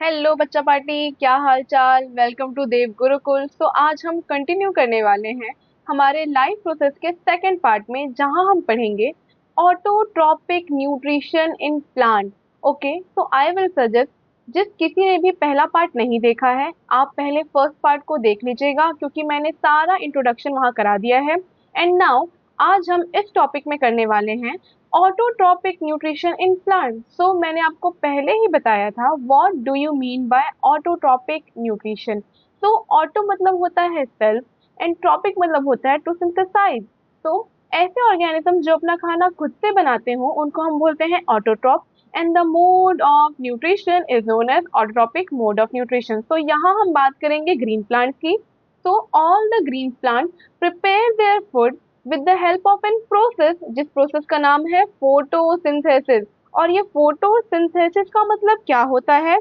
Hello बच्चा party, क्या हाल चाल। वेलकम टू देव गुरुकुल। तो आज हम कंटिन्यू करने वाले हैं हमारे लाइफ प्रोसेस के सेकंड पार्ट में, जहां हम पढ़ेंगे autotrophic nutrition in plant. Okay, तो आई विल सजेस्ट, जिस किसी ने भी पहला पार्ट नहीं देखा है, आप पहले फर्स्ट पार्ट को देख लीजिएगा, क्योंकि मैंने सारा इंट्रोडक्शन वहां करा दिया है। एंड नाउ आज हम इस टॉपिक में करने वाले हैं ऑटोट्रॉपिक न्यूट्रिशन इन प्लांट। सो मैंने आपको पहले ही बताया था what do you mean by autotrophic nutrition. तो ऑटो मतलब होता है सेल्फ, एंड ट्रॉपिक मतलब होता है टू सिंथेसाइज। तो ऐसे ऑर्गेनिज्म जो अपना खाना खुद से बनाते हो उनको हम बोलते हैं autotroph, and the mode of nutrition is known as autotrophic mode of nutrition. तो यहाँ हम बात करेंगे ग्रीन प्लांट की। तो all the green plant prepare their food with the help of an process, जिस प्रोसेस का नाम है फोटोसिंथेसिस। और ये फोटोसिंथेसिस का मतलब क्या होता है?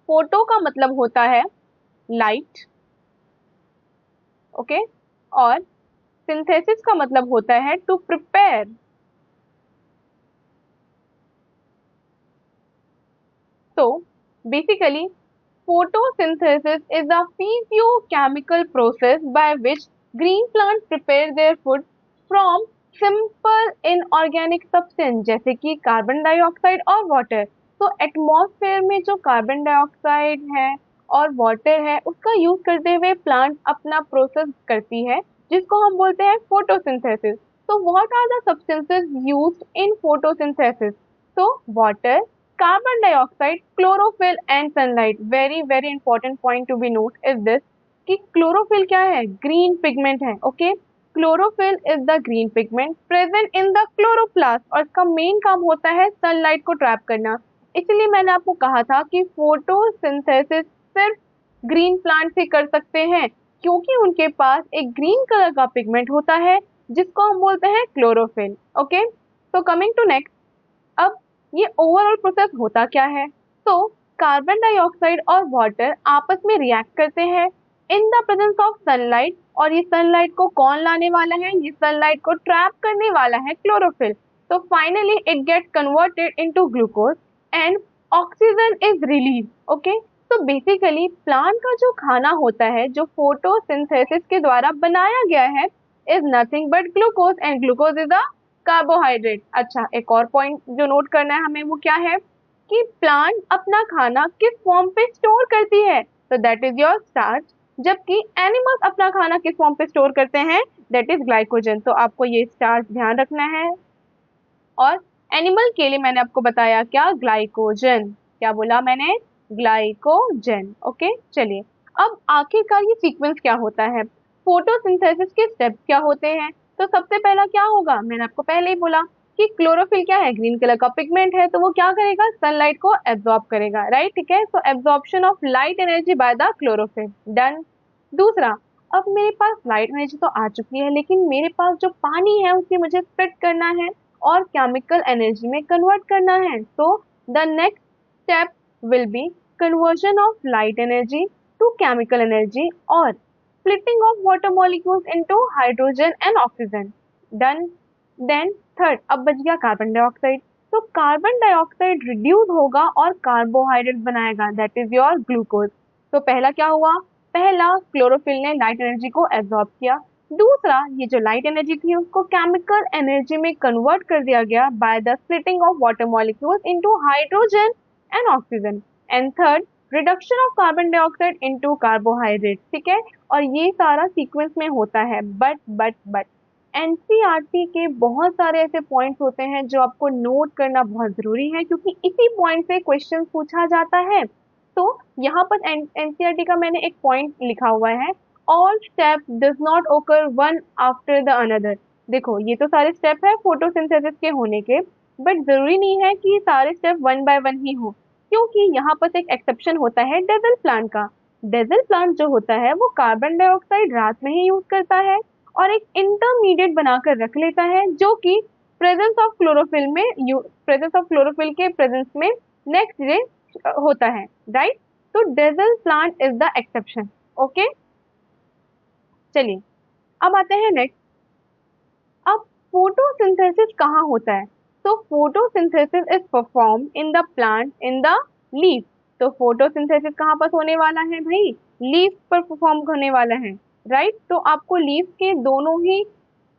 फोटो का मतलब होता है लाइट, ओके, और सिंथेसिस का मतलब होता है टू प्रिपेयर। तो basically photosynthesis is a physiochemical process by which green plants prepare their food from simple inorganic substance जैसे कि कार्बन डाइऑक्साइड और वाटर। तो एटमॉस्फेयर में जो कार्बन डाइऑक्साइड है और वाटर है उसका यूज करते हुए प्लांट अपना प्रोसेस करती है, जिसको हम बोलते हैं फोटोसिंथेसिस। तो what are the substances used in photosynthesis? तो water, carbon dioxide, chlorophyll and sunlight. Very very important point to be note is this कि chlorophyll क्या है? Green pigment है, okay? Chlorophyll is the green pigment present in the chloroplast और इसका main काम होता है sunlight को trap करना। इसलिए मैंने आपको कहा था कि photosynthesis सिर्फ ग्रीन प्लांट से कर सकते हैं, क्योंकि उनके पास एक ग्रीन कलर का पिगमेंट होता है जिसको हम बोलते हैं क्लोरोफिल। ओके, तो कमिंग टू नेक्स्ट, अब ये ओवरऑल प्रोसेस होता क्या है? तो कार्बन डाइऑक्साइड और वाटर आपस में रिएक्ट करते हैं in the presence of sunlight, और ये सनलाइट को कौन लाने वाला है? ये सनलाइट को ट्रैप करने वाला है क्लोरोफिल। तो finally it gets converted into glucose and oxygen is release. Okay, तो बेसिकली प्लांट का जो खाना होता है जो फोटोसिंथेसिस के द्वारा बनाया गया है is nothing but glucose, and glucose is a carbohydrate. अच्छा, एक और पॉइंट जो नोट करना है हमें वो क्या है कि प्लांट अपना खाना किस फॉर्म पे स्टोर करती है? तो दैट इज योर स्टार्च। जबकि एनिमल्स अपना खाना किस फॉर्म पे स्टोर करते हैं? That is glycogen. तो आपको ये स्टार्च ध्यान रखना है। और एनिमल के लिए मैंने आपको बताया क्या? ग्लाइकोजन। क्या बोला मैंने? ग्लाइकोजन। ओके, चलिए अब आखिरकार ये सीक्वेंस क्या होता है? फोटोसिंथेसिस के स्टेप्स क्या होते हैं? तो सबसे पहला क्या होगा? मैंने आपको पहले ही बोला कि क्लोरोफिल क्या है? ग्रीन कलर का पिगमेंट है, तो वो क्या करेगा? सनलाइट को एब्जॉर्ब करेगा, राइट? ठीक है, तो absorption of light energy by the chlorophyll, done. दूसरा, अब मेरे पास लाइट एनर्जी तो आ चुकी है, लेकिन मेरे पास जो पानी है उसे मुझे स्प्लिट करना है और केमिकल एनर्जी में कन्वर्ट करना है। तो the next step will be conversion of light energy to chemical energy और splitting of water molecules into hydrogen and oxygen, done। then third, अब बच गया कार्बन डाइऑक्साइड। तो कार्बन डाइऑक्साइड रिड्यूस होगा और कार्बोहाइड्रेट बनाएगा, दैट इज योर ग्लूकोज। तो पहला क्या हुआ? पहला, क्लोरोफिल ने लाइट एनर्जी को एब्जॉर्ब किया। दूसरा, ये जो लाइट एनर्जी थी उसको केमिकल एनर्जी में कन्वर्ट कर दिया गया bye the splitting of water molecules into hydrogen and oxygen. And third, reduction of carbon dioxide into carbohydrate. ठीक है, और ये सारा सीक्वेंस में होता है। बट एनसीईआरटी के बहुत सारे ऐसे पॉइंट्स होते हैं जो आपको नोट करना बहुत जरूरी है, क्योंकि इसी पॉइंट से क्वेश्चन पूछा जाता है। तो यहाँ पर एनसीईआरटी का मैंने एक पॉइंट लिखा हुआ है, ऑल स्टेप डज नॉट ओकर वन आफ्टर द अनदर। देखो, ये तो सारे स्टेप है फोटोसिंथेसिस के होने के, बट जरूरी नहीं है कि सारे स्टेप वन बाय वन ही हो, क्योंकि यहाँ पर एक एक्सेप्शन होता है डेजल प्लांट का। डेजल प्लांट जो होता है वो कार्बन डाइऑक्साइड रात में ही यूज करता है और एक इंटरमीडिएट बनाकर रख लेता है, जो कि प्रेजेंस ऑफ क्लोरोफिल के प्रेजेंस में नेक्स्ट डे होता है, राइट? तो dazzle plant is the exception. Okay, चलिए अब आते हैं नेक्स्ट। अब फोटोसिंथेसिस कहाँ होता है? तो photosynthesis is perform in the plant in the leaf. तो फोटोसिंथेसिस कहाँ पर होने वाला है भाई, लीफ पर परफॉर्म होने वाला है, राइट। तो आपको लीफ के दोनों ही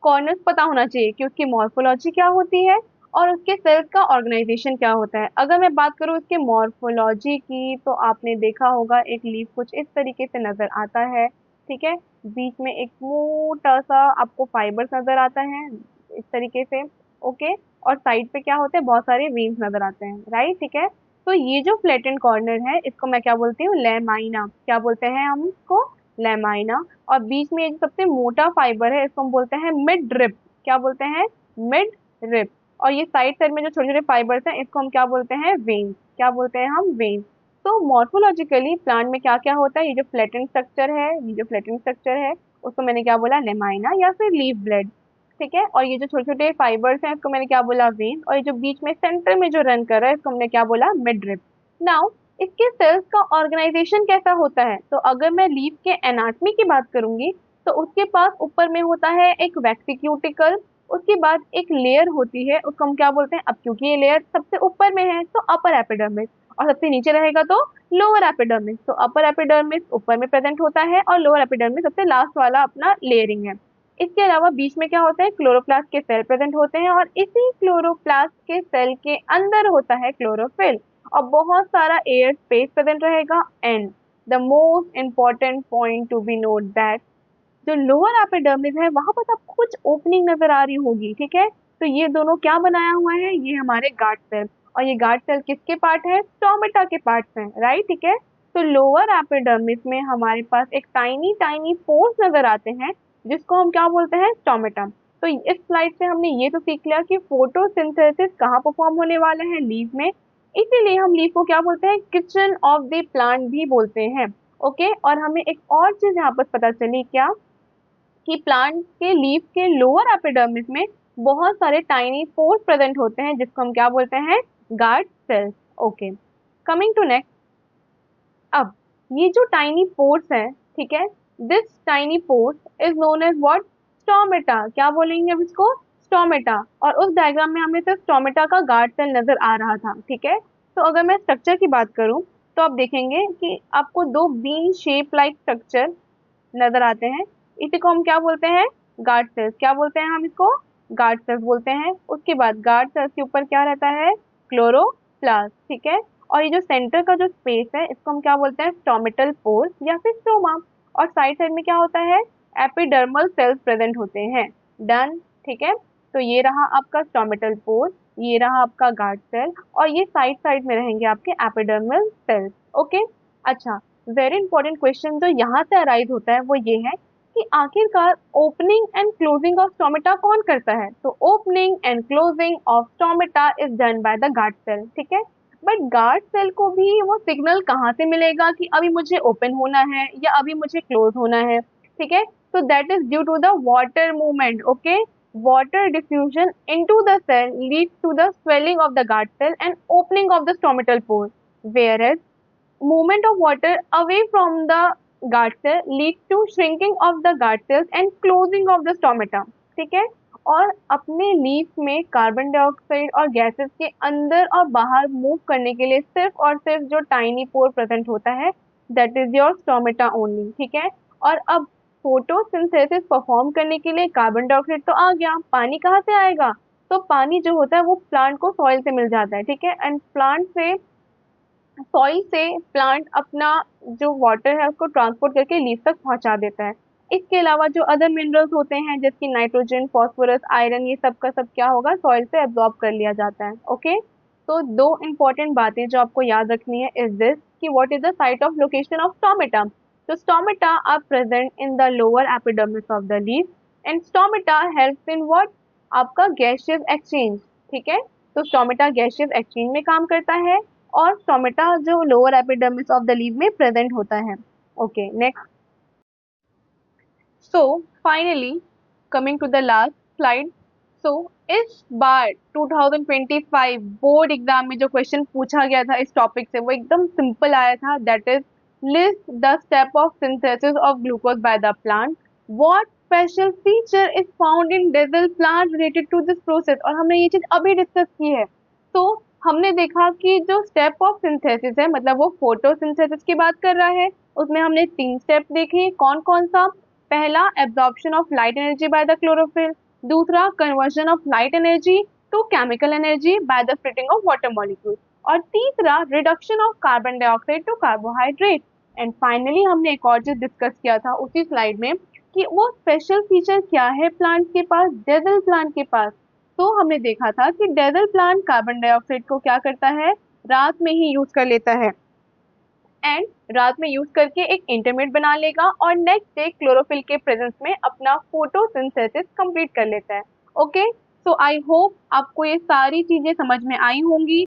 कॉर्नर्स पता होना चाहिए कि उसकी मॉर्फोलॉजी क्या होती है और उसके सेल्स का ऑर्गेनाइजेशन क्या होता है। अगर मैं बात करूँ इसके मॉर्फोलॉजी की, तो आपने देखा होगा एक लीफ कुछ इस तरीके से नजर आता है, ठीक है। बीच में एक मोटा सा आपको फाइबर्स नजर आता है इस तरीके से, ओके। और साइड पे क्या होते हैं, बहुत सारे वेन्स नजर आते हैं, राइट, ठीक है। तो ये जो फ्लैटेंड कॉर्नर है इसको मैं क्या बोलती हूँ, लेमाइना, क्या बोलते हैं हम इसको, लेमाइना। और बीच में ये जो सबसे मोटा फाइबर है इसको हम बोलते हैं मिड रिप, क्या बोलते हैं, मिड रिप। और ये साइड साइड में जो छोटे छोटे फाइबर्स हैं इसको हम क्या बोलते हैं, वेन्स, क्या बोलते हैं हम, वेन्स। तो मॉर्फोलॉजिकली प्लांट में क्या क्या होता है, ये जो फ्लैटेंड स्ट्रक्चर है, ये जो फ्लैटेंड स्ट्रक्चर है उसको मैंने क्या बोला, लेमाइना या फिर लीफ ब्लेड, ठीक है। और ये जो छोटे छोटे फाइबर्स हैं इसको मैंने क्या बोला, वेन। और ये जो बीच में सेंटर में जो रन कर रहा है इसको हमने क्या बोला, मिड रिप। नाउ इसके सेल्स का ऑर्गेनाइजेशन कैसा होता है, तो अगर मैं लीफ के एनाटमी की बात करूंगी तो उसके पास ऊपर में होता है एक वैक्सीक्यूटिकल, उसके बाद एक लेयर होती है उसको हम क्या बोलते हैं, अब क्योंकि ये लेयर सबसे ऊपर में है तो अपर एपिडर्मिस, और सबसे नीचे रहेगा तो लोअर एपिडर्मिस। तो अपर एपिडर्मिस ऊपर में प्रेजेंट होता है और लोअर एपिडर्मिस सबसे लास्ट वाला अपना लेयरिंग है। इसके अलावा बीच में क्या होता है, क्लोरोप्लास्ट के सेल प्रेजेंट होते हैं और इसी क्लोरोप्लास्ट के सेल के अंदर होता है क्लोरोफिल, और बहुत सारा एयर स्पेस प्रेजेंट रहेगा। And the most important point to be note that जो लोअर एपिडर्मिस है वहां पर आपको कुछ ओपनिंग नजर आ रही होगी, ठीक है। तो ये दोनों क्या बनाया हुआ है, ये हमारे गार्ड सेल, और ये गार्ड सेल किसके पार्ट है, स्टोमेटा के पार्ट्स हैं, राइट, ठीक है। तो लोअर एपिडर्मिस में हमारे पास एक टाइनी टाइनी पोर्स नजर आते हैं जिसको हम क्या बोलते हैं, स्टोमेटा। तो इस स्लाइड से हमने ये तो सीख लिया कि फोटोसिंथेसिस कहाँ परफॉर्म होने वाला है, लीफ में। इसीलिए हम लीफ को क्या बोलते हैं, किचन ऑफ द प्लांट भी बोलते हैं, ओके। और हमें एक और चीज यहाँ पर पता चली क्या, कि प्लांट के लीफ के लोअर एपिडर्मिस में बहुत सारे टाइनी पोर्स प्रेजेंट होते हैं जिसको हम क्या बोलते हैं, guard cells, okay. Coming to next, अब ये जो टाइनी पोर्स है, ठीक है, this tiny pores is known as what, stomata, क्या बोलेंगे अब इसको, स्टोमेटा। और उस डायग्राम में हमें सिर्फ स्टोमेटा का गार्ड सेल नजर आ रहा था, ठीक है। तो अगर मैं स्ट्रक्चर की बात करूं तो आप देखेंगे कि आपको दो बीन शेप लाइक स्ट्रक्चर नजर आते हैं, इसी को हम क्या बोलते हैं, गार्ड सेल्स, क्या बोलते हैं हम इसको, गार्ड सेल्स बोलते हैं। उसके बाद गार्ड सेल्स के ऊपर क्या रहता है, क्लोरोप्लास्ट, ठीक है। और ये जो सेंटर का जो स्पेस है इसको हम क्या बोलते हैं, स्टोमेटल पोर्स या फिर स्टोमा। और साइड साइड में क्या होता है, एपिडर्मल सेल्स प्रेजेंट होते हैं, डन, ठीक है। तो ये रहा आपका स्टोमेटल पोर्स, ये रहा आपका गार्ड सेल, और ये साइड साइड में रहेंगे आपके एपिडर्मल सेल्स, ओके। अच्छा, वेरी इंपॉर्टेंट क्वेश्चन जो यहाँ से अराइज होता है वो ये है कि आखिरकार opening and closing of stomata कौन करता है, तो opening and closing of stomata is done by the guard cell, ठीक है। बट गार्ड सेल को भी वो सिग्नल कहाँ से मिलेगा कि अभी मुझे ओपन होना है या अभी मुझे क्लोज होना है, ठीक है। तो that is due to the water movement, okay. Water diffusion into the cell leads to the swelling of the guard cell and opening of the stomatal pores, whereas movement of water away from the guard cell leads to shrinking of the guard cells and closing of the stomata, ठीक है। और अपने leaf में carbon dioxide और gases के अंदर और बाहर मूव करने के लिए सिर्फ और सिर्फ जो टाइनी पोर प्रेजेंट होता है, that is your stomata only, ठीक है। और अब फोटोसिंथेसिस परफॉर्म करने के लिए कार्बन डाइऑक्साइड तो आ गया, पानी कहाँ से आएगा, तो पानी जो होता है वो प्लांट को सॉइल से मिल जाता है, ठीक है। एंड प्लांट से, सॉइल से प्लांट अपना जो वाटर है उसको ट्रांसपोर्ट करके लीफ तक पहुंचा देता है। इसके अलावा जो अदर मिनरल्स होते हैं जैसे कि नाइट्रोजन, फास्फोरस, आयरन, ये सब का सब क्या होगा, सॉइल से एब्जॉर्ब कर लिया जाता है, ओके। तो दो इंपॉर्टेंट बातें जो आपको याद रखनी है इज दिस, कि what is the site of location of stomata. तो stomata are present in the lower epidermis of the leaf, and stomata helps in what, आपका गैसियस एक्सचेंज, ठीक है। तो स्टोमेटा गैसियस एक्सचेंज में काम करता है और स्टोमेटा जो lower epidermis of the leaf में प्रेजेंट होता है, okay. Next, so finally coming to the last slide. So इस बार 2025 बोर्ड एग्जाम में जो क्वेश्चन पूछा गया था इस टॉपिक से वो एकदम सिंपल आया था, that is list the step of synthesis of glucose by the plant, what special feature is found in desert plant related to this process. और हमने ये चीज अभी डिस्कस की है। तो हमने देखा कि जो स्टेप ऑफ सिंथेसिस है मतलब वो फोटोसिंथेसिस की बात कर रहा है। उसमें हमने 3 स्टेप देखे, कौन-कौन सा? पहला absorption of light energy by the chlorophyll, दूसरा conversion of light energy to chemical energy by the splitting of water molecule और तीसरा reduction of carbon dioxide to carbohydrate. And finally हमने एक और चीज डिस्कस किया था उसी स्लाइड में कि वो स्पेशल फीचर क्या है प्लांट के पास, डेजल प्लांट के पास। तो हमने देखा था कि डेजल प्लांट कार्बन डाइऑक्साइड को क्या करता है, रात में ही यूज कर लेता है एंड रात में यूज करके एक इंटरमीडिएट बना लेगा और नेक्स्ट डे क्लोरोफिल के प्रेजेंस में अपना फोटोसिंथेसिस कंप्लीट कर लेता है। ओके, सो आई होप आपको ये सारी चीजें समझ में आई होंगी।